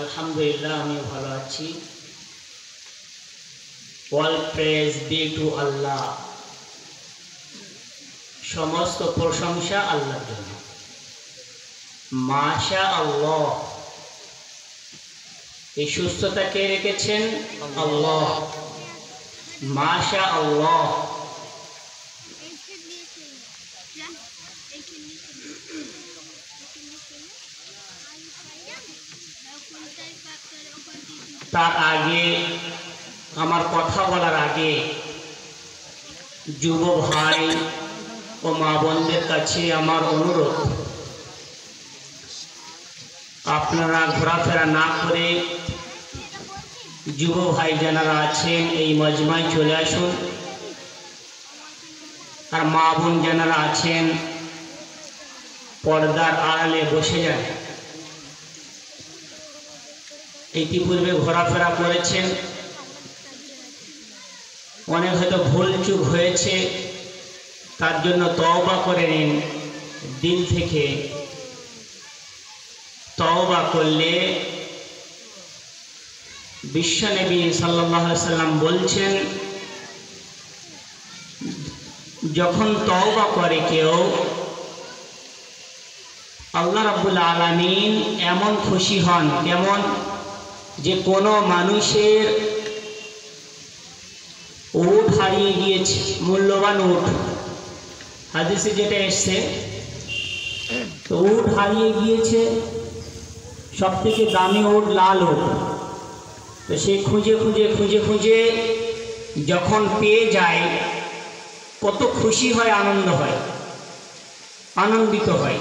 আলহামদুলিল্লাহ, আমি ভালো আছি। অল প্রেজ বি টু আল্লাহ, সমস্ত প্রশংসা আল্লাহর জন্য। মাশা আল্লাহ, এই সুস্থতা কে রেখেছেন? আল্লাহ। মাশা আল্লাহ। তার আগে, আমার কথা বলার আগে যুব ভাই ও মা বোনদের কাছে আমার অনুরোধ, আপনারা ঘোরাফেরা না করে যুব ভাই যারা আছেন এই মজমায় চলে আসুন, আর মা বোন যারা আছেন পর্দার আড়ালে বসে যান। ইতিপূর্বে ঘোরাফেরা করেছেন, অনেক হয়তো ভুল চুক হয়েছে, তার জন্য তওবা করে নিন। দিল থেকে তওবা করলে বিশ্বনবী সাল্লাল্লাহু আলাইহি সাল্লাম বলছেন, যখন তওবা করে কেউ, আল্লাহ রাব্বুল আলামিন এমন খুশি হন, কেমন যে কোনো মানুষের উট হারিয়ে গিয়েছে, মূল্যবান উট, হাদিসে যেটা এসছে, তো উট হারিয়ে গিয়েছে, সব থেকে দামি উট লাল উট, তো সে খুঁজে খুঁজে খুঁজে খুঁজে যখন পেয়ে যায় কত খুশি হয়, আনন্দ হয়, আনন্দিত হয়।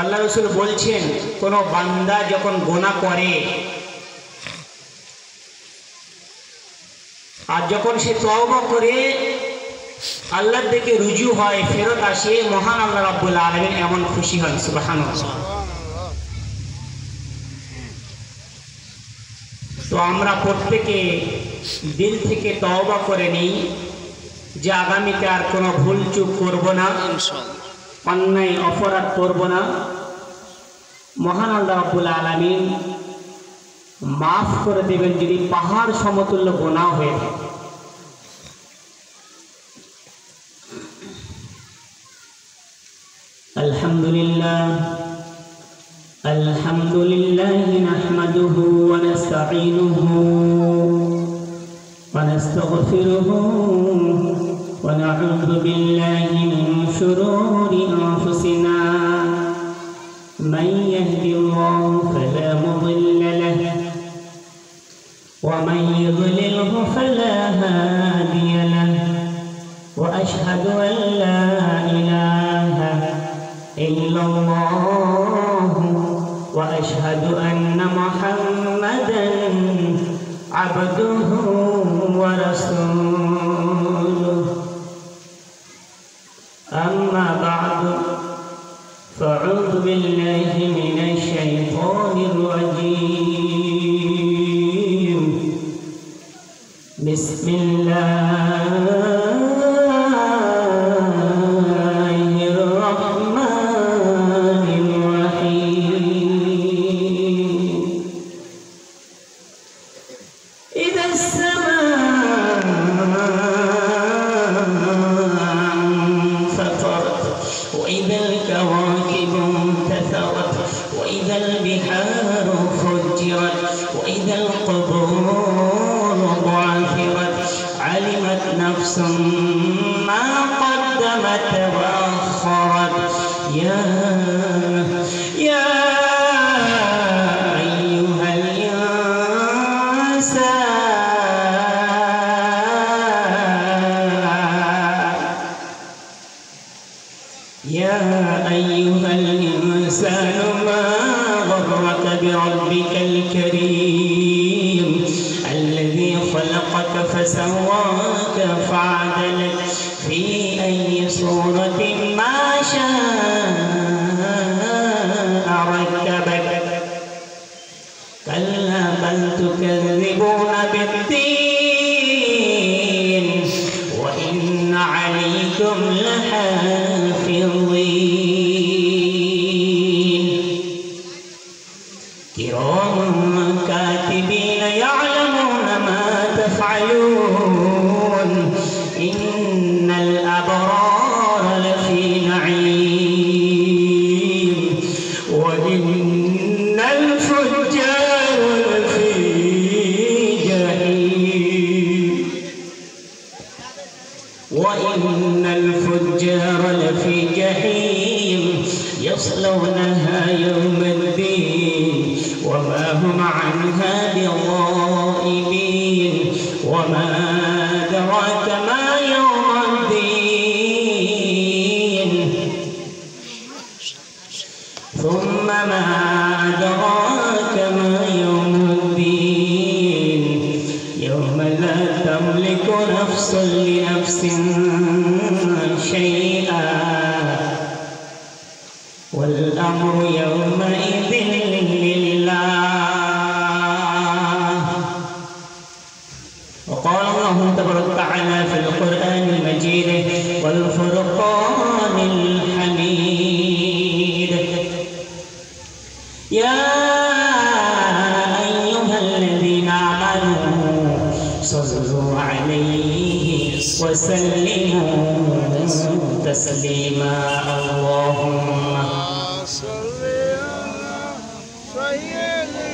আল্লাহ রাসূল বলছেন, কোনো বান্দা যখন গুনাহ করে আর যখন সে তওবা করে আল্লাহর দিকে রুজু হয়, ফেরত আসে, মহান আল্লাহ রাব্বুল আলামিন এমন খুশি হন। সুবহানাল্লাহ। তো আমরা প্রত্যেকে দিল থেকে তওবা করে নিই যে আগামীতে আর কোনো ভুল চুক করব না, অন্যায় অপরাধ করব না। মহান আল্লাহ রাব্বুল আলামিন মাফ করে দেবেন যদি পাহাড় সমতুল্য গুনাহ হয়ে থাকে। আলহামদুলিল্লাহ, আলহামদুলিল্লাহ নাহমাদুহু ওয়া নাস্তাঈনুহু ওয়া নাস্তাগফিরুহু ওয়া নাউযু বিল্লাহি মিন শুরুরি আনফুসিনা মান ইয়াহদিল্লাহু ফালা মুদিল্লা লাহু ওয়া মান ইউদ্লিলহু ফালা হাদিয়া লাহু ওয়া আশহাদু আন লা ইলাহা ইল্লাল্লাহু ওয়া আশহাদু আন্না মুহাম্মাদান আবদুহু ওয়া রাসূলুহু। আম্মা বা'দু ফাআউযু বিল্লাহি মিনাশ শাইতানির রাজীম। বিসমিল্লাহির রহমানির রহিম। ইযাস সামাa'u ফাতারাত ওয়া ইযাল কাওয়াকিবু ইনতাসারাত ওয়া ইযাল বিহারু ফুজ্জিরাত ওয়া ইযাল কুবুরু বু'থিরাত আলিমাত নাফসুম মা قدمت وأخرت يا أيها الإنسان ما غرك بربك الكريم الذي خلقك فسواك فعدلك في أي صورة ما شاء ركبك كلا بل تكذبون بالدين وإن عليكم لحافظين كراما كاتبين يعلمون ما تفعلون إن الأبرار لفي نعيم وإن الفجار لفي جحيم وإن الفجار لفي جحيم يصلونها يوم الدين وما هم عنها بغائبين وما أدراك ما يوم الدين ثم ما أدراك ما يوم الدين يوم لا تملك نفس لنفس شيئا والأمر يومئذ لله. وقال الله تبارك وتعالى في القرآن المجيد والفرقان الحميد يا أيها الذين آمنوا صلوا عليه وسلموا تسليما اللهم صل على سيدنا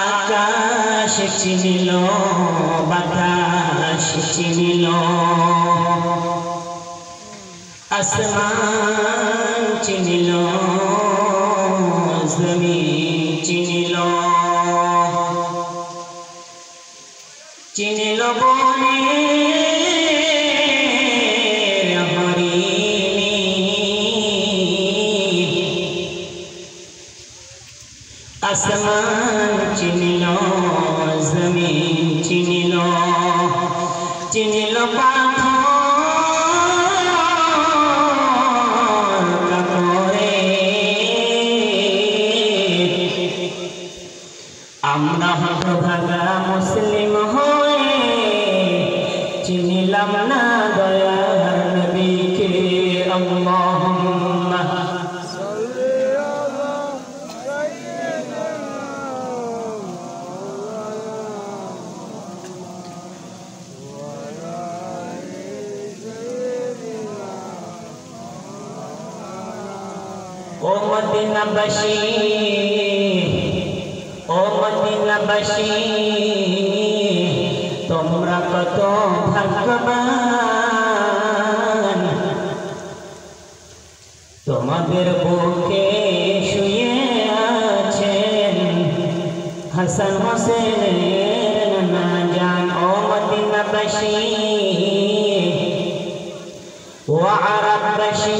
আকাশ চিনিল বাতাস চিনিল আসমান চিনিল জমিন চিনিল চিনিল বনে আসমান চিনিল জমিন চিনিল চিনিল পাথর কাপড়ে আমরা হতভাগা মুসলিম হয়ে চিনিলাম না দয়ার নবীকে আল্লাহুম্মা ও মদিনাবাসী তোমরা কত ভাগ্যবান তোমাদের বুকে শুয়ে আছেন হাসান হোসেনের নানা জান ও মদিনাবাসী ও আরববাসী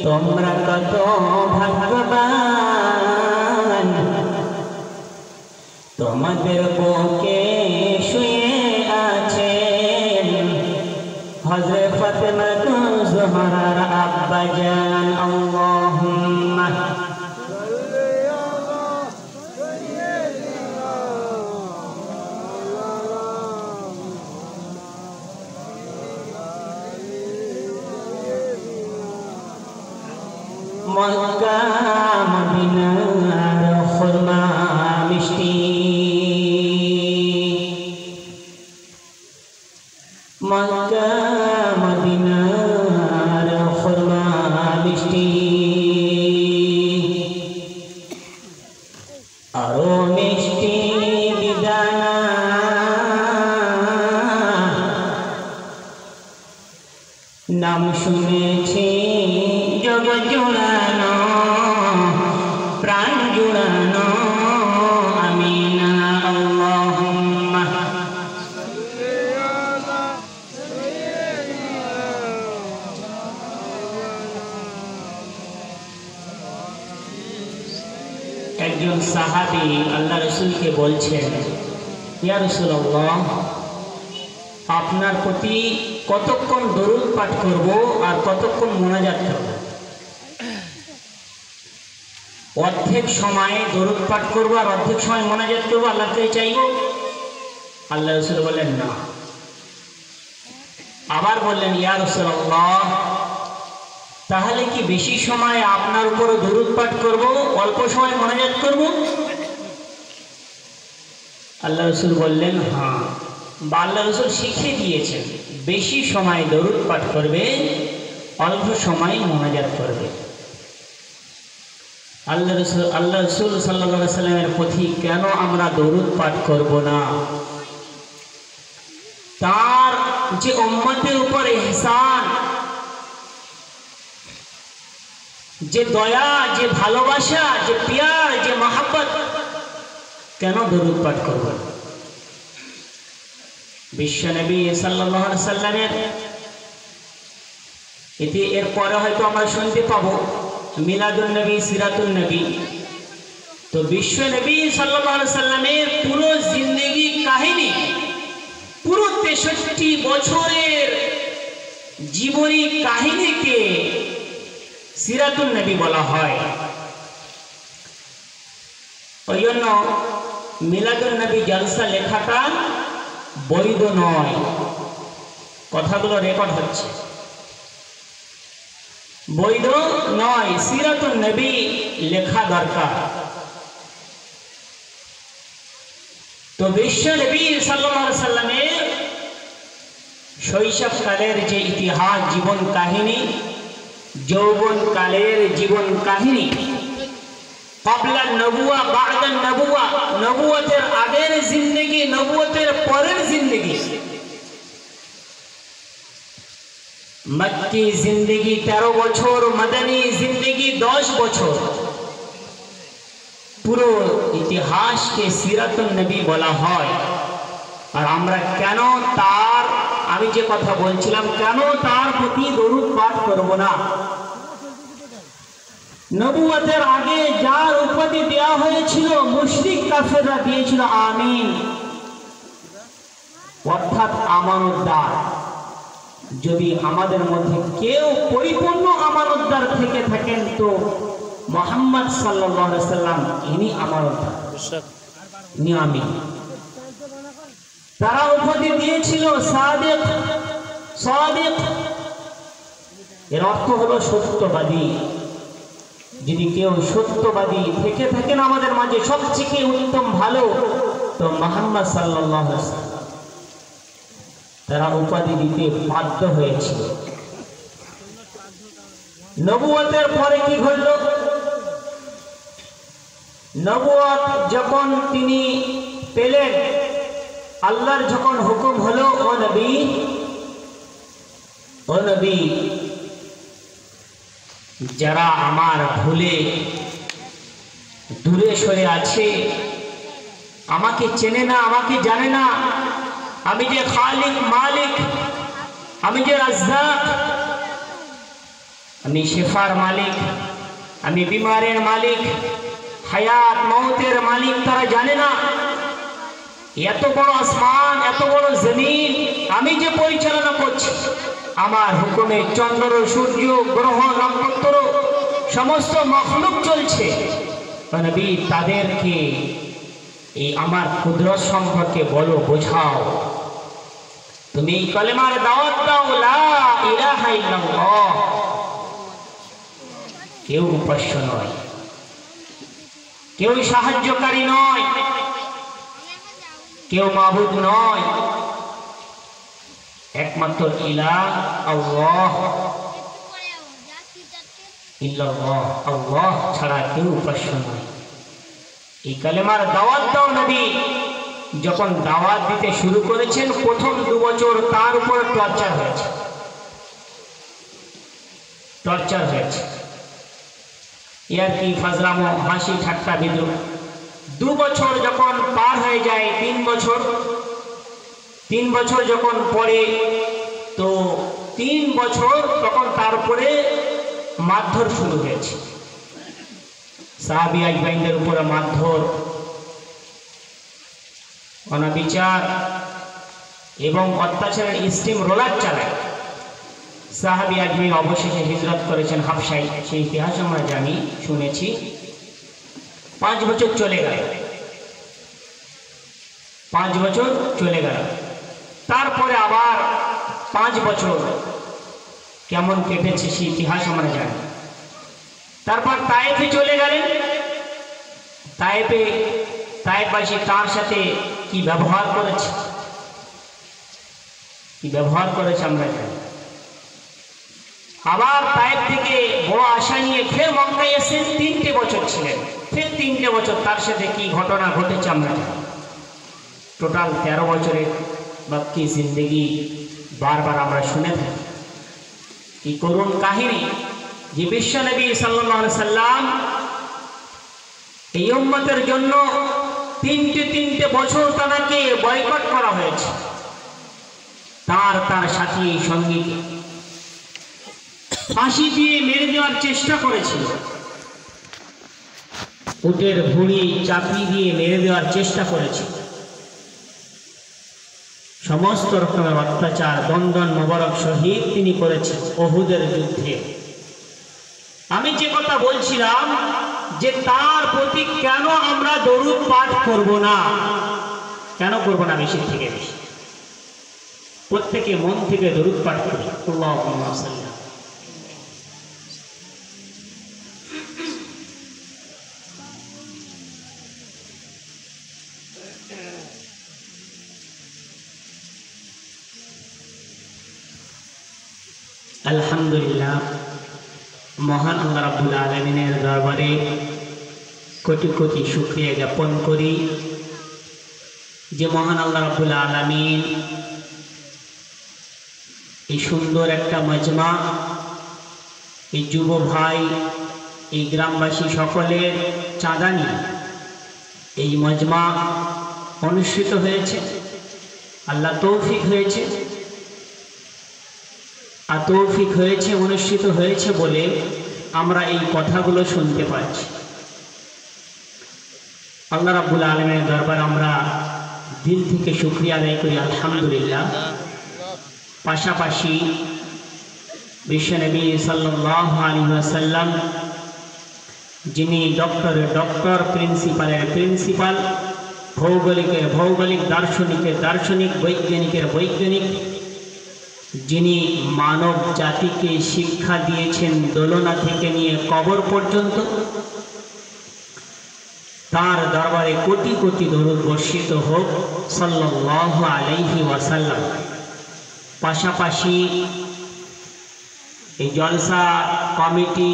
তোমরা কত ভাগ্যবান তোমাদের বুকে শুয়ে আছেন হযরত ফাতেমা জোহরার আব্বা জান আল্লাহুম্মা মক্কা মদিনার খুরমা মিষ্টি মক্কা মদিনার খুরমা মিষ্টি আরো মিষ্টি বিদানা নাম শুনেছি জগৎ জুড়ানো প্রাণ জুড়ানো আমিনা আল্লাহুম্মা একজন সাহাবী আল্লাহ রাসূলকে বলছেন ইয়া রাসূলুল্লাহ আপনার প্রতি কতক্ষণ দরুদ পাঠ করব আর কতক্ষণ মোনাজাত করব। অর্ধেক সময় দরুদ পাঠ করবো আর অর্ধেক সময় মোনাজাত করবো, আল্লাহকে চাইব। আল্লাহ রাসূল বললেন না। আবার বললেন, ইয়া রাসূলুল্লাহ, তাহলে কি বেশি সময় আপনার উপরে দরুদ পাঠ করব, অল্প সময় মোনাজাত করব? আল্লাহ রাসূল বললেন হ্যাঁ। বা আল্লাহ রাসূল শিখিয়ে দিয়েছেন বেশি সময় দরুদ পাঠ করবে, অল্প সময় মোনাজাত করবে। আল্লাহ রাসূল সাল্লাল্লাহু আলাইহি সাল্লামের প্রতি কেন আমরা দরুদ পাঠ করব না? তার যে উম্মতের উপর ইহসান, যে দয়া, যে ভালোবাসা, যে প্যার, যে মহব্বত, কেন দরুদ পাঠ করব? বিশ্বনবী সাল্লাল্লাহু আলাইহি সাল্লামের এরপরে হয়তো আমরা শুনতে পাবো মিলাদুন নবী, সিরাতুন নবী। তো বিশ্বনবী সাল্লাল্লাহু আলাইহি সাল্লামের পুরো জিন্দেগি কাহিনী, পুরো 63 বছরের জীবনী কাহিনীকে সিরাতুন নবী বলা হয়। ওই জন্য মিলাদুন নবী জলসা লেখাটা বৈধ নয়। কথাগুলো রেকর্ড হচ্ছে, বৈধ নয়। সিরাতুন নবী লেখা দরকার। তো বিশ্ব নবী সাল্লাল্লাহু আলাইহি সাল্লামের শৈশবকালের যে ইতিহাস, জীবন কাহিনী, যৌবনকালের জীবন কাহিনী, ক্বাবলা নবুয়া বা'দা নবুয়া, নবুয়তের আগের জিন্দেগি, নবুয়তের পরের জিন্দেগি, মক্কি জিন্দেগি 13 বছর, মদনী জিন্দেগি 10 বছর, পুরো ইতিহাসকে সিরাতুন নবী বলা হয়। আর আমরা কেন তার, আমি যে কথা বলছিলাম, কেন তার প্রতি দরুদ পাঠ করব না? নবুয়তের আগে যার উপাধি দেওয়া হয়েছিল মুশরিক কাফেররা দিয়েছিল আমিন, অর্থাৎ আমানতদার। যদি আমাদের মধ্যে কেউ পরিপূর্ণ আমানতদার থেকে থাকেন তো মুহাম্মদ সাল্লাল্লাহু আলাইহি সাল্লাম, ইনি আমানতদার, ইনি আমিন। তারা উপাধি দিয়েছিল সাদিক, সাদিক, এর অর্থ হলো সত্যবাদী। যদি কেউ সত্যবাদী থেকে থাকেন আমাদের মাঝে, সবচেয়ে উত্তম ভালো তো মুহাম্মদ সাল্লাল্লাহু আলাইহি ওয়াসাল্লাম। তারা উপাধি দিতে বাধ্য হয়েছিল। নবুয়তের পরে কি ঘটল? নবুয়ত যখন তিনি পেলেন, আল্লাহর যখন হুকুম হলো, ও নবী, ও নবী, যারা আমার ভুলে দূরে সরে আছে, আমাকে চেনে না, আমাকে জানে না, আমি যে খালিক, মালিক, আমি যে রাজ্জাক, আমি শিফার মালিক, আমি বিমারের মালিক, হায়াত মৌতের মালিক, তারা জানে না। এত বড় আসমান, এত বড় জমিন আমি যে পরিচালনা করছি, আমার হুকুমে চন্দ্র, সূর্য, গ্রহ, নক্ষত্র, সমস্ত মখলুক চলছে। নবী, তাদেরকে এই আমার কুদরত সম্পর্কে বলো, বোঝাও। তুমি এই কালেমার দাওয়াত দাও, লা ইলাহা ইল্লাল্লাহ। কেউ উপাস্য নয়, কেউ সাহায্যকারী নয়, কেউ মাবুদ নয়, একমাত্র ইলাহ আল্লাহ, ইল্লাল্লাহ, আল্লাহ ছাড়া কেউ উপাস্য নয়। এই কালেমার দাওয়াত দাও। নবী যখন দাওয়াত দিতে শুরু করেছেন, প্রথম 2 বছর তার উপর টর্চার হয়েছে, টর্চার হয়েছে, ইয়ারকি, ফাজলামো, হাসি ঠাট্টা, বিদ্রুপ। 2 বছর যখন পার হয়ে যায়, 3 বছর যখন পরে, তো 3 বছর তখন তারপরে মারধর শুরু হয়েছে। সাহাবী আজমাইনদের উপরে মারধর, অনাবিচার, এবং অত্যাচারের স্টিম রোলার চালায়। সাহাবী আজমির অবশেষে হিজরত করেছেন হাবশায়, সেই ইতিহাস আমরা জানি, শুনেছি। 5 বছর চলে গেল, 5 বছর চলে গেল। তারপরে আবার 5 বছর কেমন কেটেছে সেই ইতিহাস আমরা জানি। তারপর তায়েফে চলে গেলেন। তায়েফবাসী তার সাথে কি ব্যবহার করেছে, আমরা জানি। আবার তায়েফ থেকে বড় আশা নিয়ে ফের মক্কায় এসে 3টে বছর ছিলেন। ফের 3টে বছর তার সাথে কি ঘটনা ঘটেছে আমরা জানি। টোটাল 13 বছরের বাকি জিন্দগি বারবার আমরা শুনে থাকি। কি করুণ কাহিনী যে বিশ্বনবী সাল্লাল্লাহু আলাইহি সাল্লাম এই উম্মতের জন্য 3টে বছর তাকে বয়কট করা হয়েছে। তার সাথী সঙ্গীকে ফাঁসি দিয়ে মেরে দেওয়ার চেষ্টা করেছিল, উটের ভুঁড়ি চাপিয়ে দিয়ে মেরে দেওয়ার চেষ্টা করেছিল। সমস্ত রকমের অত্যাচার দন্দন মোবারক শহীদ তিনি করেছেন উহুদের যুদ্ধে। আমি যে কথা বলছিলাম যে তার প্রতি কেন আমরা দরুদ পাঠ করব না, বেশি থেকে বেশি প্রত্যেকে মন থেকে দরুদ পাঠ করবে। আল্লাহুম্মা সাল্লি আলহামদুলিল্লাহ। মহান আল্লাহ রাব্বুল আলামিনের দরবারে কোটি কোটি শুকরিয়া জ্ঞাপন করি যে মহান আল্লাহ রাব্বুল আলামিন এই সুন্দর একটা মজমা, এই যুব ভাই, এই গ্রামবাসী সকলের চাঁদা নিয়ে এই মজমা অনুষ্ঠিত হয়েছে। আল্লাহ তৌফিক হয়েছে, আর তৌফিক হয়েছে, অনুষ্ঠিত হয়েছে বলে আমরা এই কথাগুলো শুনতে পাচ্ছি। আল্লাহ রাব্বুল আলামিনের দরবারে আমরা দিল থেকে শুকরিয়া আদায় করি, আলহামদুলিল্লাহ। পাশাপাশি বিশ্বনবী সাল্লাল্লাহু আলাইহি ওয়াসাল্লাম যিনি ডক্টর প্রিন্সিপালের প্রিন্সিপাল, ভৌগোলিকের ভৌগোলিক, দার্শনিকের দার্শনিক, বৈজ্ঞানিকের বৈজ্ঞানিক, যিনি মানব জাতিকে শিক্ষা দিয়েছেন দোলনা থেকে নিয়ে কবর পর্যন্ত, তার দরবারে কোটি কোটি দরুদ বর্ষিত হোক সাল্লাল্লাহু আলাইহি ওয়াসাল্লাম। পাশাপাশি এই জলসা কমিটি,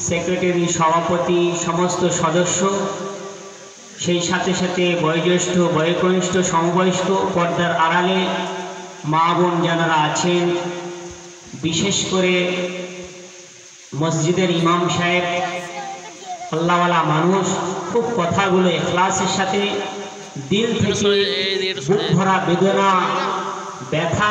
সেক্রেটারি, সভাপতি, সমস্ত সদস্য, সেই সাথে সাথে বয়োজ্যেষ্ঠ, বয়োকনিষ্ঠ, সমবয়স্ক, পর্দার আড়ালে মা বোন যারা আছেন, বিশেষ করে মসজিদের ইমাম সাহেব, আল্লাহওয়ালা মানুষ, খুব কথাগুলো ইখলাসের সাথে দিল থেকে বুক ভরা বেদনা ব্যথা